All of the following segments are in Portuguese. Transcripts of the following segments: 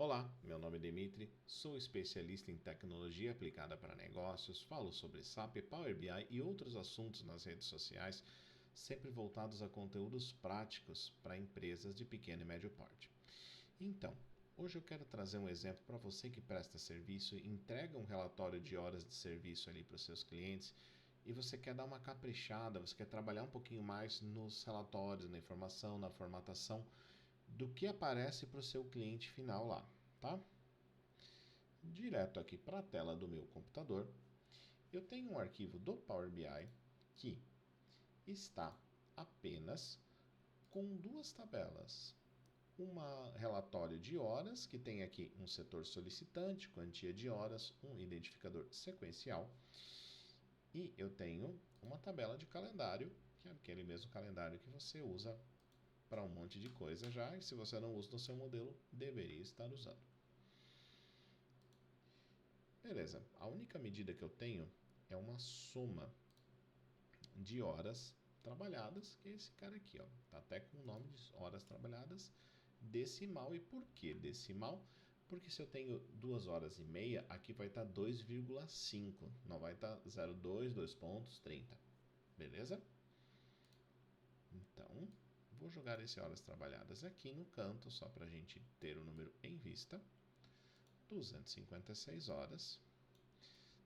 Olá, meu nome é Dimitri, sou especialista em tecnologia aplicada para negócios, falo sobre SAP, Power BI e outros assuntos nas redes sociais, sempre voltados a conteúdos práticos para empresas de pequeno e médio porte. Então, hoje eu quero trazer um exemplo para você que presta serviço e entrega um relatório de horas de serviço ali para os seus clientes e você quer dar uma caprichada, você quer trabalhar um pouquinho mais nos relatórios, na informação, na formatação do que aparece para o seu cliente final lá, tá? Direto aqui para a tela do meu computador, eu tenho um arquivo do Power BI que está apenas com duas tabelas. Um relatório de horas, que tem aqui um setor solicitante, quantia de horas, um identificador sequencial. E eu tenho uma tabela de calendário, que é aquele mesmo calendário que você usa para um monte de coisa já, e se você não usa no seu modelo, deveria estar usando. Beleza, a única medida que eu tenho é uma soma de horas trabalhadas, que é esse cara aqui, ó. Tá até com o nome de horas trabalhadas decimal. E por que decimal? Porque se eu tenho 2 horas e meia, aqui vai estar 2,5, não vai estar 0,2, 2 pontos, 30. Beleza? Então, vou jogar esse horas trabalhadas aqui no canto, só para a gente ter o número em vista. 256 horas.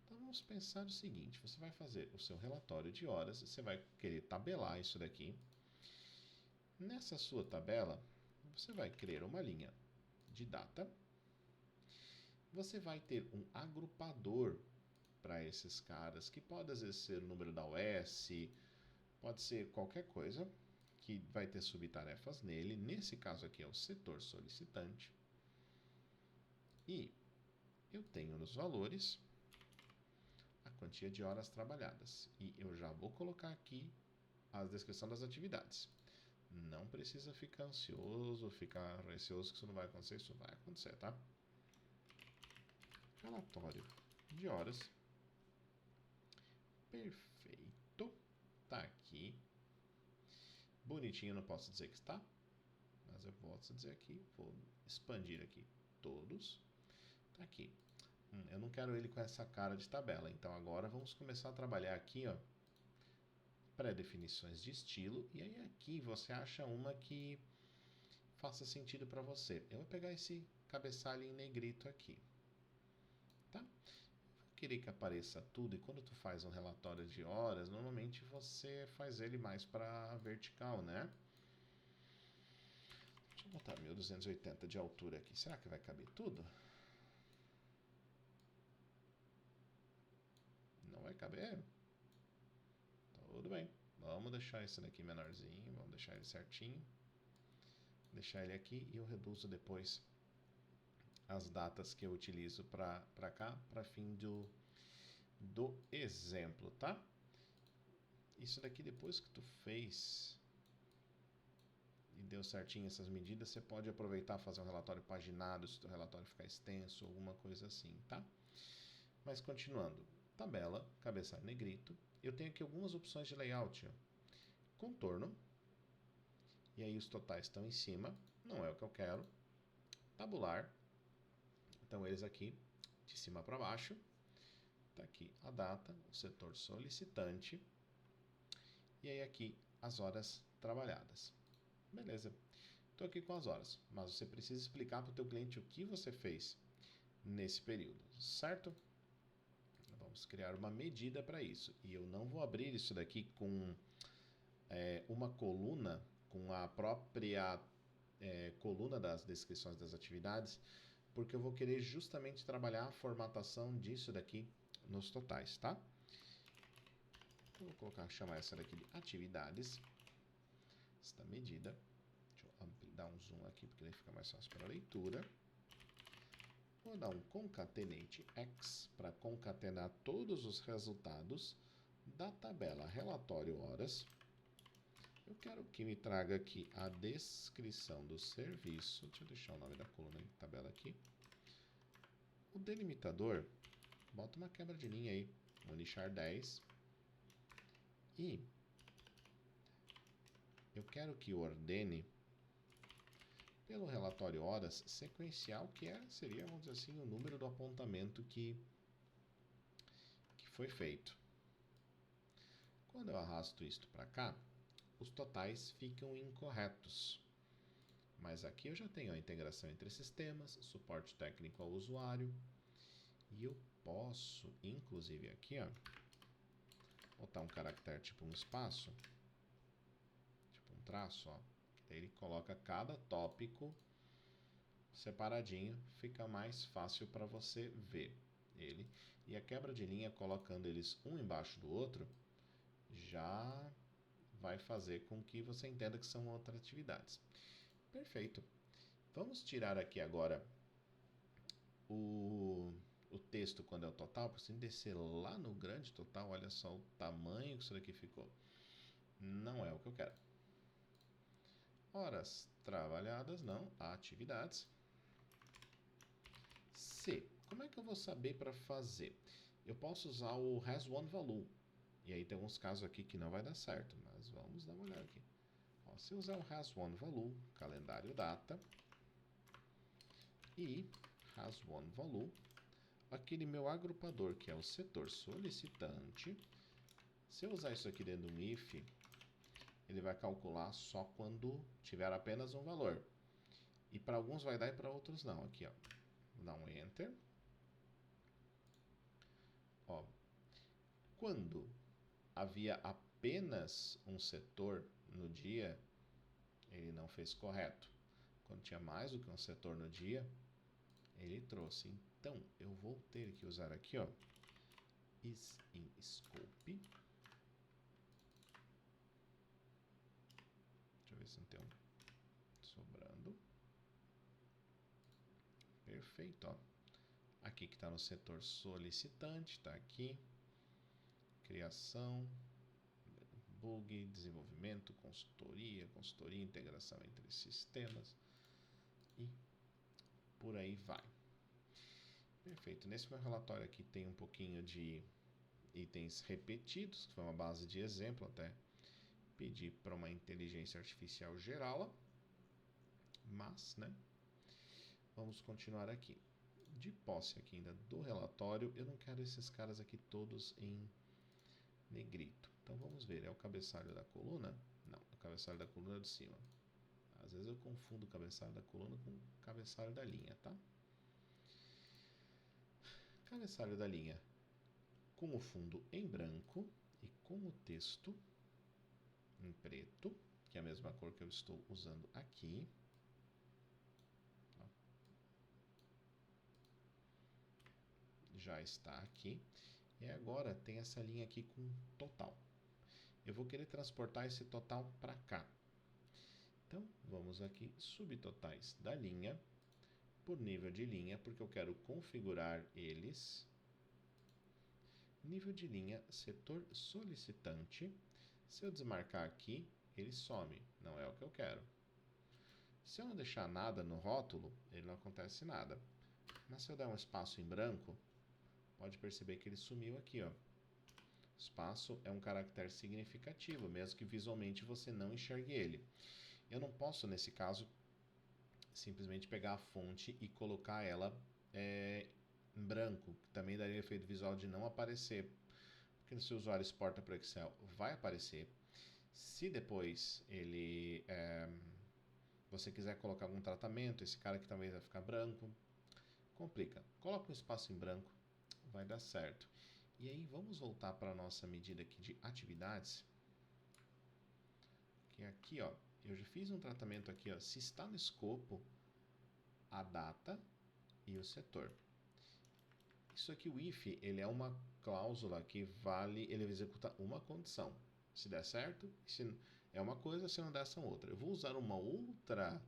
Então vamos pensar o seguinte, você vai fazer o seu relatório de horas, você vai querer tabelar isso daqui. Nessa sua tabela, você vai criar uma linha de data. Você vai ter um agrupador para esses caras, que pode às vezes ser o número da OS, pode ser qualquer coisa, que vai ter subtarefas nele. Nesse caso aqui é o setor solicitante. E eu tenho nos valores a quantia de horas trabalhadas. E eu já vou colocar aqui a descrição das atividades. Não precisa ficar ansioso, ficar receoso que isso não vai acontecer. Isso vai acontecer, tá? Relatório de horas. Perfeito. Tá aqui. Bonitinho, não posso dizer que está, mas eu posso dizer aqui. Vou expandir aqui todos. Tá aqui. Eu não quero ele com essa cara de tabela. Então agora vamos começar a trabalhar aqui, ó, pré-definições de estilo. E aí aqui você acha uma que faça sentido para você. Eu vou pegar esse cabeçalho em negrito aqui, tá? Vou querer que apareça tudo, e quando tu faz um relatório de horas, normalmente você faz ele mais para vertical, né? Deixa eu botar 1280 de altura aqui. Será que vai caber tudo? Não vai caber? Tudo bem. Vamos deixar esse daqui menorzinho, vamos deixar ele certinho. Deixar ele aqui e eu reduzo depois as datas que eu utilizo para cá, para fim do exemplo, tá? Isso daqui depois que tu fez e deu certinho essas medidas, você pode aproveitar e fazer um relatório paginado, se o relatório ficar extenso, alguma coisa assim, tá? Mas continuando, tabela, cabeçalho negrito, eu tenho aqui algumas opções de layout, ó. Contorno, e aí os totais estão em cima, não é o que eu quero. Tabular, então eles aqui de cima para baixo. Tá aqui a data, o setor solicitante, e aí aqui as horas trabalhadas. Beleza, estou aqui com as horas, mas você precisa explicar para o teu cliente o que você fez nesse período, certo? Vamos criar uma medida para isso. E eu não vou abrir isso daqui com uma coluna, com a própria coluna das descrições das atividades, porque eu vou querer justamente trabalhar a formatação disso daqui nos totais, tá? Então, vou colocar, chamar essa daqui de atividades, esta medida. Deixa eu dar um zoom aqui, porque daí fica mais fácil para a leitura. Vou dar um concatenate X para concatenar todos os resultados da tabela relatório horas. Eu quero que me traga aqui a descrição do serviço. Deixa eu deixar o nome da coluna de tabela aqui. O delimitador, bota uma quebra de linha aí, vou lixar 10. E eu quero que ordene pelo relatório horas sequencial, que seria, vamos dizer assim, o número do apontamento que foi feito. Quando eu arrasto isto para cá, os totais ficam incorretos. Mas aqui eu já tenho a integração entre sistemas, suporte técnico ao usuário, e eu posso, inclusive aqui, ó, botar um caractere tipo um espaço, tipo um traço, ó, que daí ele coloca cada tópico separadinho, fica mais fácil para você ver ele. E a quebra de linha, colocando eles um embaixo do outro, já vai fazer com que você entenda que são outras atividades. Perfeito. Vamos tirar aqui agora o texto quando é o total, para você descer lá no grande total. Olha só o tamanho que isso daqui ficou. Não é o que eu quero. Horas trabalhadas, não. Atividades. C. Como é que eu vou saber para fazer? Eu posso usar o has one value. E aí tem alguns casos aqui que não vai dar certo, mas vamos dar uma olhada aqui. Ó, se eu usar o has one value, calendário data, e has one value, aquele meu agrupador que é o setor solicitante, se eu usar isso aqui dentro do if, ele vai calcular só quando tiver apenas um valor. E para alguns vai dar e para outros não. Aqui, ó. Vou dar um enter. Ó. Quando havia apenas um setor no dia, ele não fez correto. Quando tinha mais do que um setor no dia, ele trouxe. Então, eu vou ter que usar aqui, ó, is in scope. Deixa eu ver se não tem um sobrando. Perfeito, ó. Aqui que está no setor solicitante, está aqui. Criação, bug, desenvolvimento, consultoria, integração entre sistemas e por aí vai. Perfeito. Nesse meu relatório aqui tem um pouquinho de itens repetidos, que foi uma base de exemplo, até pedi para uma inteligência artificial gerá-la, mas, né, vamos continuar aqui. De posse aqui ainda do relatório, eu não quero esses caras aqui todos em negrito. Então vamos ver, é o cabeçalho da coluna? Não, é o cabeçalho da coluna de cima. Às vezes eu confundo o cabeçalho da coluna com o cabeçalho da linha, tá? Cabeçalho da linha com o fundo em branco e com o texto em preto, que é a mesma cor que eu estou usando aqui. Já está aqui. E agora tem essa linha aqui com total. Eu vou querer transportar esse total para cá. Então, vamos aqui, subtotais da linha, por nível de linha, porque eu quero configurar eles. Nível de linha, setor solicitante. Se eu desmarcar aqui, ele some. Não é o que eu quero. Se eu não deixar nada no rótulo, ele não acontece nada. Mas se eu der um espaço em branco, pode perceber que ele sumiu aqui, ó. Espaço é um caractere significativo, mesmo que visualmente você não enxergue ele. Eu não posso, nesse caso, simplesmente pegar a fonte e colocar ela em branco, que também daria efeito visual de não aparecer. Porque se o usuário exporta para o Excel, vai aparecer. Se depois você quiser colocar algum tratamento, esse cara aqui também vai ficar branco. Complica. Coloca um espaço em branco, vai dar certo. E aí vamos voltar para a nossa medida aqui de atividades. Que aqui, ó, eu já fiz um tratamento aqui, ó, se está no escopo, a data e o setor. Isso aqui, o if, ele é uma cláusula que ele executa uma condição. Se der certo, se é uma coisa, se não der, são outra. Eu vou usar uma outra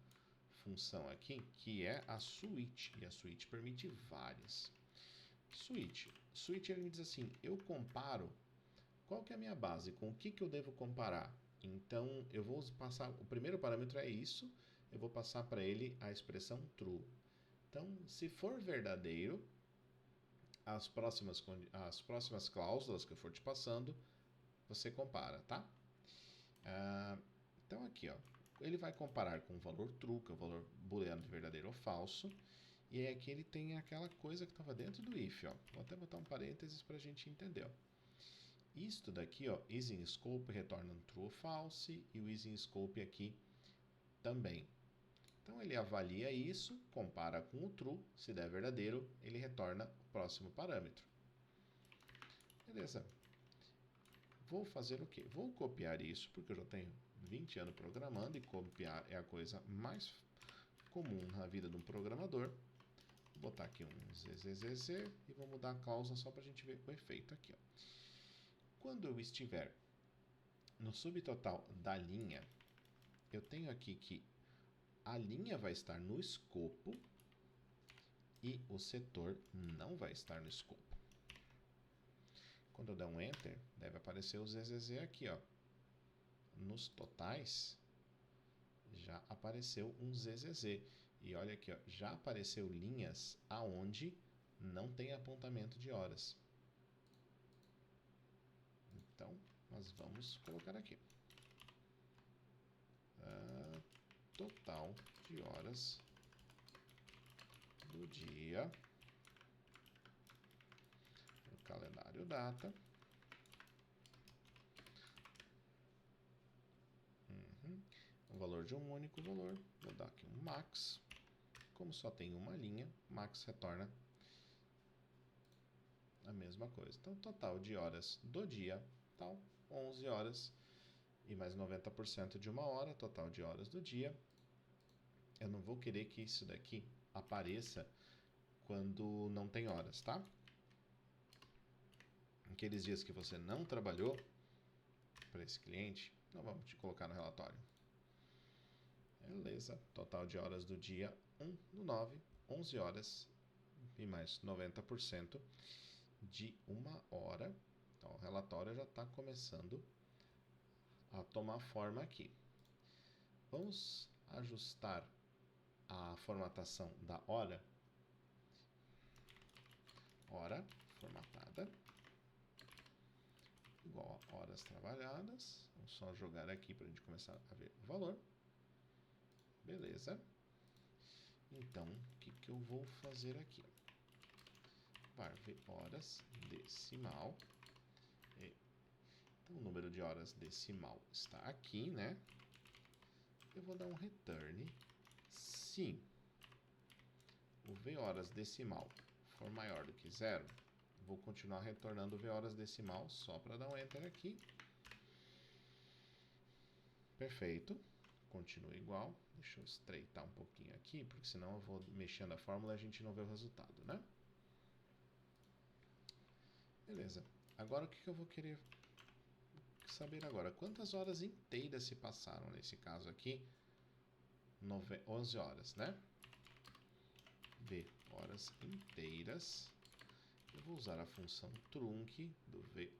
função aqui, que é a switch, e a switch permite várias. Switch ele me diz assim, eu comparo qual que é a minha base, com o que eu devo comparar. Então, eu vou passar, o primeiro parâmetro é isso, eu vou passar para ele a expressão true. Então, se for verdadeiro, as próximas cláusulas que eu for te passando, você compara, tá? Então, aqui, ó, Ele vai comparar com o valor true, que é o valor booleano de verdadeiro ou falso. E aí aqui ele tem aquela coisa que estava dentro do if, ó. Vou até botar um parênteses para a gente entender, ó. Isto daqui, ó, is in scope retorna um true ou false, e o is in scope aqui também. Então ele avalia isso, compara com o true, se der verdadeiro, ele retorna o próximo parâmetro. Beleza. Vou fazer o quê? Vou copiar isso, porque eu já tenho 20 anos programando, e copiar é a coisa mais comum na vida de um programador. Vou botar aqui um ZZZZ e vou mudar a cláusula só para a gente ver o efeito aqui, ó. Quando eu estiver no subtotal da linha, eu tenho aqui que a linha vai estar no escopo e o setor não vai estar no escopo. Quando eu der um Enter, deve aparecer o ZZZ aqui, ó. Nos totais, já apareceu um ZZZ. E olha aqui, ó, já apareceu linhas aonde não tem apontamento de horas. Então, nós vamos colocar aqui. Total de horas do dia. No calendário data. O valor de um único valor. Vou dar aqui um max. Como só tem uma linha, max retorna a mesma coisa. Então, total de horas do dia, tal, 11 horas e mais 90% de uma hora, total de horas do dia. Eu não vou querer que isso daqui apareça quando não tem horas, tá? Aqueles dias que você não trabalhou para esse cliente, não vamos te colocar no relatório. Beleza, total de horas do dia 1 do 9, 11 horas e mais 90% de uma hora. Então, o relatório já está começando a tomar forma aqui. Vamos ajustar a formatação da hora. Hora formatada igual a horas trabalhadas. Vamos só jogar aqui para a gente começar a ver o valor. Beleza. Então, o que eu vou fazer aqui? Var horas decimal. Então, o número de horas decimal está aqui, né? Eu vou dar um return se o v horas decimal for maior do que 0. Vou continuar retornando v horas decimal só para dar um enter aqui. Perfeito. Continua igual. Deixa eu estreitar um pouquinho aqui, porque senão eu vou mexendo a fórmula e a gente não vê o resultado, né? Beleza. Agora o que eu vou querer saber agora? Quantas horas inteiras se passaram nesse caso aqui? 11 horas, né? V horas inteiras. Eu vou usar a função trunc do V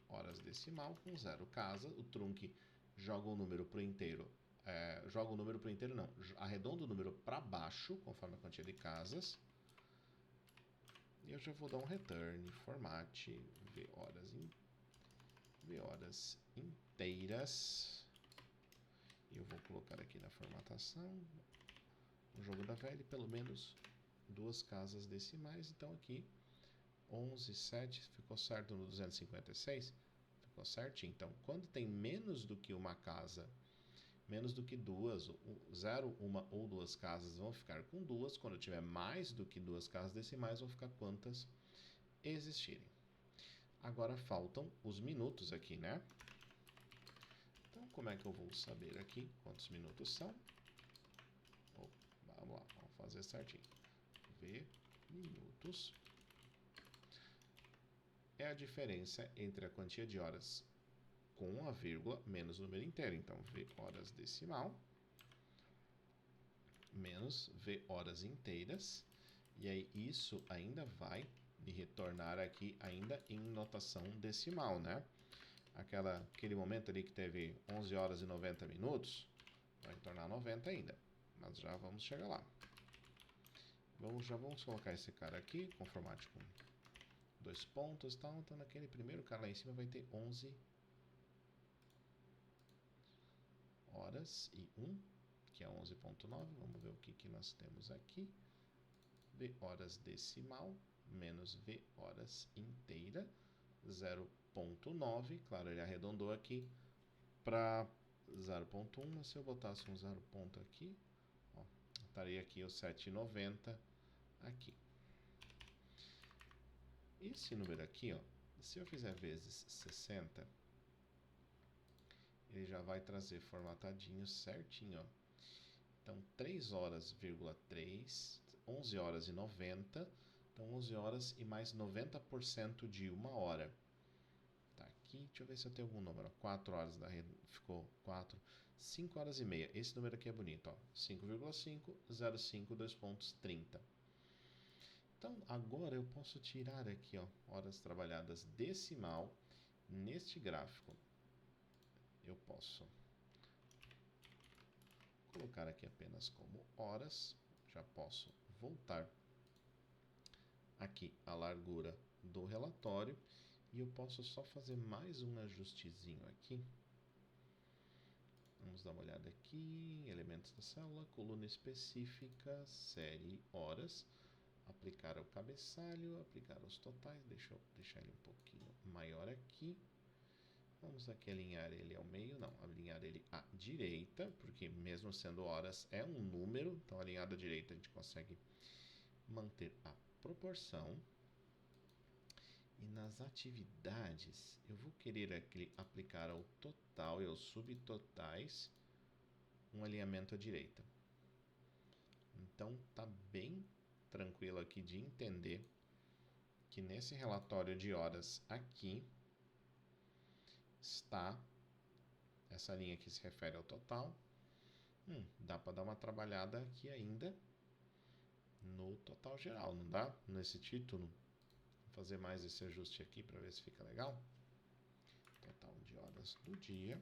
horas decimal com 0 casa. O trunc joga o número para o inteiro. Joga o número para o inteiro, não. Arredonda o número para baixo, conforme a quantia de casas. E eu já vou dar um return, format, V horas inteiras. E eu vou colocar aqui na formatação, no jogo da velha, pelo menos 2 casas decimais. Então aqui, 11,7, ficou certo no 256? Ficou certinho. Então, quando tem menos do que uma casa, menos do que duas, 0, uma ou duas casas vão ficar com 2. Quando tiver mais do que 2 casas decimais, vão ficar quantas existirem. Agora faltam os minutos aqui, né? Então, como é que eu vou saber aqui quantos minutos são? Vamos lá, vamos fazer certinho. V minutos é a diferença entre a quantia de horas com a vírgula menos o número inteiro. Então, V horas decimal menos V horas inteiras. E aí, isso ainda vai me retornar aqui ainda em notação decimal, né? Aquele momento ali que teve 11 horas e 90 minutos, vai retornar 90 ainda. Mas já vamos chegar lá. Já vamos colocar esse cara aqui, com formato com 2 pontos, tal. Então, naquele primeiro cara lá em cima vai ter 11 horas e 1, que é 11,9. Vamos ver o que nós temos aqui. V horas decimal menos V horas inteira, 0,9. Claro, ele arredondou aqui para 0,1, mas se eu botasse um 0 ponto aqui, ó, estaria aqui o 7,90 aqui. Esse número aqui, ó, se eu fizer vezes 60, ele já vai trazer formatadinho certinho, ó. Então, 3 horas, 3, 11 horas e 90. Então, 11 horas e mais 90% de 1 hora. Tá aqui, deixa eu ver se eu tenho algum número. 4 horas, ficou 4. 5 horas e meia. Esse número aqui é bonito, ó. 5,505, 2 pontos, 30. Então, agora eu posso tirar aqui, ó, horas trabalhadas decimal. Neste gráfico, eu posso colocar aqui apenas como horas. Já posso voltar aqui a largura do relatório. E eu posso só fazer mais um ajustezinho aqui. Vamos dar uma olhada aqui, elementos da célula, coluna específica, série, horas. Aplicar o cabeçalho, aplicar os totais. Deixa eu deixar ele um pouquinho maior aqui. Vamos aqui alinhar ele ao meio, não, alinhar ele à direita, porque mesmo sendo horas é um número, então alinhado à direita a gente consegue manter a proporção. E nas atividades, eu vou querer aqui aplicar ao total e aos subtotais um alinhamento à direita. Então, tá bem tranquilo aqui de entender que nesse relatório de horas aqui está essa linha que se refere ao total. Dá para dar uma trabalhada aqui ainda no total geral, não dá? Nesse título. Fazer mais esse ajuste aqui para ver se fica legal. Total de horas do dia.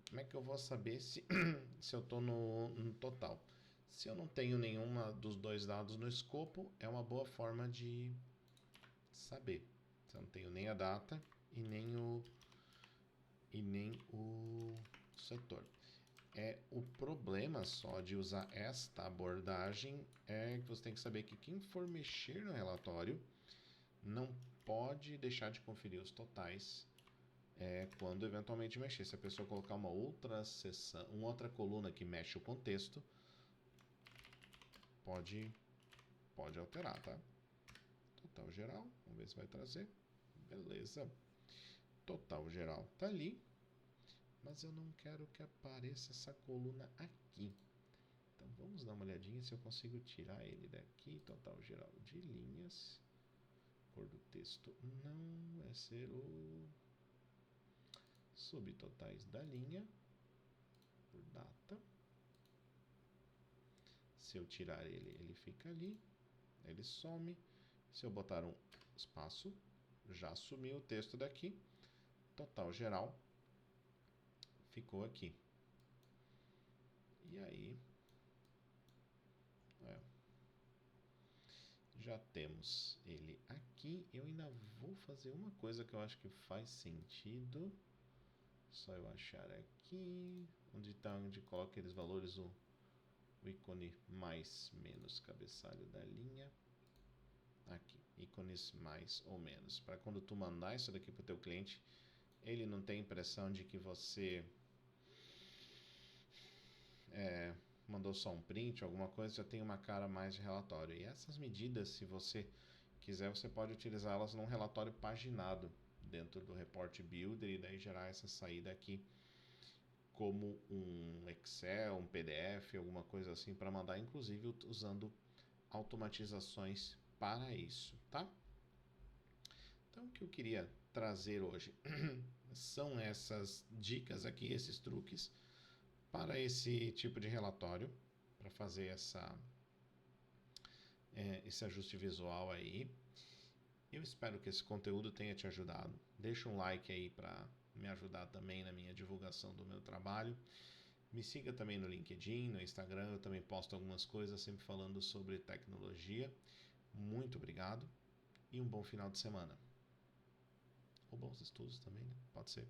Como é que eu vou saber se eu estou no total? Se eu não tenho nenhuma dos dois dados no escopo, é uma boa forma de saber. Se eu não tenho nem a data e nem o setor. O problema só de usar esta abordagem é que você tem que saber que quem for mexer no relatório não pode deixar de conferir os totais quando eventualmente mexer. Se a pessoa colocar uma outra seção, uma outra coluna que mexe o contexto, pode alterar, tá? Total geral, vamos ver se vai trazer. Beleza. Total geral tá ali. Mas eu não quero que apareça essa coluna aqui. Então vamos dar uma olhadinha se eu consigo tirar ele daqui. Total geral de linhas. Cor do texto não vai ser o subtotais da linha por data. Se eu tirar ele, ele fica ali. Ele some. Se eu botar um espaço, já sumiu o texto daqui. Total geral ficou aqui. E aí, já temos ele aqui. Eu ainda vou fazer uma coisa que eu acho que faz sentido. Só eu achar aqui onde coloca aqueles valores, o ícone mais menos cabeçalho da linha. Aqui, ícones mais ou menos. Para quando tu mandar isso daqui para o teu cliente, ele não tem impressão de que você mandou só um print, alguma coisa, já tem uma cara mais de relatório. E essas medidas, se você quiser, você pode utilizá-las num relatório paginado dentro do Report Builder e daí gerar essa saída aqui como um Excel, um PDF, alguma coisa assim para mandar, inclusive usando automatizações para isso, tá? Então, o que eu queria trazer hoje são essas dicas aqui, esses truques para esse tipo de relatório, para fazer esse ajuste visual aí. Eu espero que esse conteúdo tenha te ajudado. Deixa um like aí para me ajudar também na minha divulgação do meu trabalho. Me siga também no LinkedIn, no Instagram, eu também posto algumas coisas sempre falando sobre tecnologia. Muito obrigado e um bom final de semana. Ou bons estudos também, né? Pode ser.